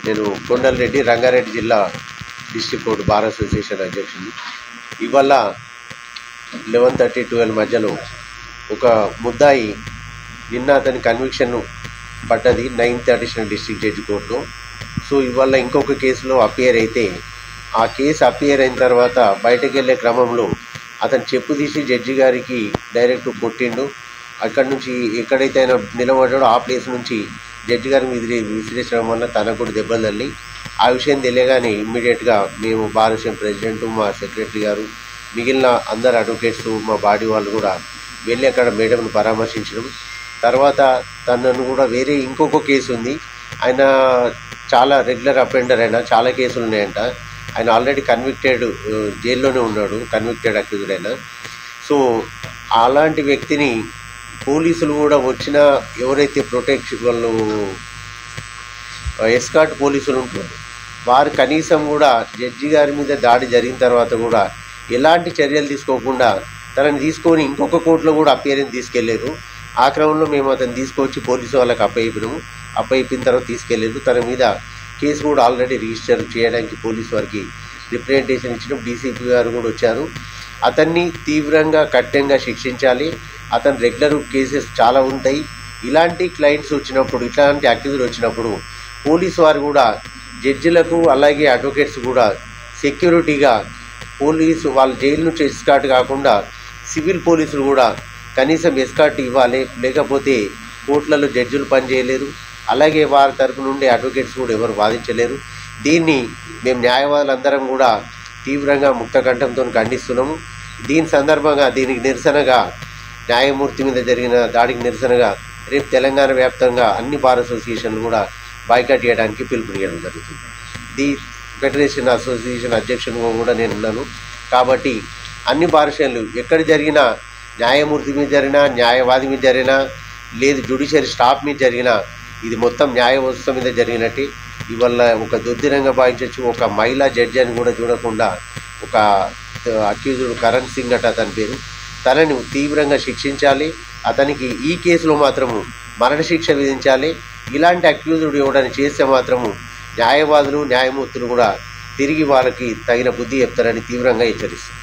నేను కొండలరెడ్డి రంగారెడ్డి జిల్లా district court bar association అధ్యక్షుడు. ఇవాళ 11:30 12 మధ్యలో ఒక ముద్దాయి నిన్న అతని కన్విక్షన్ పడ్డది 9th అడిషనల్ డిస్ట్రిక్ట్ జడ్జి కోర్టులో. సో ఇవాళ ఇంకొక కేసులో అపియర్ అయితే ఆ కేసు అపియర్ అయిన తర్వాత బయటకు వెళ్ళే క్రమంలో అతను చెప్పు తీసి జడ్జి గారికి డైరెక్ట్ కొట్టిండు. అక్కడి నుంచి ఎక్కడైతే ఆయన నిలబడ్డాడో ఆ ప్లేస్ నుంచి జడ్జి గారు విసిరేసడం వల్ల తనకు కూడా దెబ్బలు తల్లి. ఆ విషయం తెలియగానే ఇమ్మీడియట్గా మేము బార్ అసోసియేషన్ ప్రెసిడెంట్, మా సెక్రటరీ గారు, మిగిలిన అందరు అడ్వకేట్స్, మా బాడీ వాళ్ళు కూడా వెళ్ళి అక్కడ మేడంను పరామర్శించడం. తర్వాత తనను కూడా వేరే ఇంకొక కేసు ఉంది, ఆయన చాలా రెగ్యులర్ అఫెండర్, అయినా చాలా కేసులు ఉన్నాయంట. ఆయన ఆల్రెడీ కన్విక్టెడ్, జైల్లోనే ఉన్నాడు, కన్విక్టెడ్ అక్యూజ్డ్ అయినా. సో అలాంటి వ్యక్తిని పోలీసులు కూడా వచ్చిన ఎవరైతే ప్రొటెక్షన్ వాళ్ళు ఎస్కార్ట్ పోలీసులు ఉంటారు వారు కనీసం కూడా జడ్జి గారి మీద దాడి జరిగిన తర్వాత కూడా ఎలాంటి చర్యలు తీసుకోకుండా తనని తీసుకొని ఇంకొక కోర్టులో కూడా అప్పీరెన్స్ తీసుకెళ్లారు. ఆ క్రమంలో మేము అతను తీసుకొచ్చి పోలీసు వాళ్ళకి అప్పయిపినాము. అప్పయిపిన తర్వాత తీసుకెళ్లారు. తన మీద కేసు కూడా ఆల్రెడీ రిజిస్టర్ చేయడానికి పోలీసు వారికి రిప్రజెంటేషన్ ఇచ్చినాం. డీసీపీ గారు కూడా వచ్చారు. అతన్ని తీవ్రంగా కఠినంగా శిక్షించాలి. అతను రెగ్యులర్ కేసెస్ చాలా ఉంటాయి. ఇలాంటి క్లయింట్స్ వచ్చినప్పుడు, ఇట్లాంటి అక్యూజులు వచ్చినప్పుడు పోలీసు వారు కూడా జడ్జిలకు అలాగే అడ్వకేట్స్ కూడా సెక్యూరిటీగా పోలీసు వాళ్ళ జైలు నుంచి ఎస్కార్ట్ కాకుండా సివిల్ పోలీసులు కూడా కనీసం ఎస్కార్ట్ ఇవ్వాలి. లేకపోతే కోర్టులలో జడ్జిలు పనిచేయలేరు, అలాగే వారి తరపు నుండి అడ్వకేట్స్ కూడా ఎవరు వాదించలేరు. దీన్ని మేము న్యాయవాదులందరం కూడా తీవ్రంగా ముక్తకంఠంతో ఖండిస్తున్నాము. దీని సందర్భంగా దీనికి నిరసనగా న్యాయమూర్తి మీద జరిగిన దాడికి నిరసనగా రేపు తెలంగాణ వ్యాప్తంగా అన్ని బార్ అసోసియేషన్లు కూడా బాయ్కాట్ చేయడానికి పిలుపునియడం జరుగుతుంది. ది ఫెడరేషన్ అసోసియేషన్ అధ్యక్షునిగా కూడా నేను ఉన్నాను. కాబట్టి అన్ని బార్ అసోసియేషన్లు ఎక్కడ జరిగినా, న్యాయమూర్తి మీద జరిగినా, న్యాయవాది మీద జరిగినా, లేదు జ్యుడిషియరీ స్టాఫ్ మీద జరిగినా, ఇది మొత్తం న్యాయ వ్యవస్థ మీద జరిగినట్టే. ఇవాళ ఒక దుర్దినంగా భావించవచ్చు. ఒక మహిళా జడ్జి అని కూడా చూడకుండా ఒక అక్యూజ్డ్ కరణ్ సింగ్ అట అతని పేరు, తనని తీవ్రంగా శిక్షించాలి. అతనికి ఈ కేసులో మాత్రము మరణశిక్ష విధించాలి. ఇలాంటి అక్యూజ్డ్ ఎవడని చేస్తే మాత్రము న్యాయవాదులు, న్యాయమూర్తులు కూడా తిరిగి వాళ్ళకి తగిన బుద్ధి చెప్తారని తీవ్రంగా హెచ్చరిస్తారు.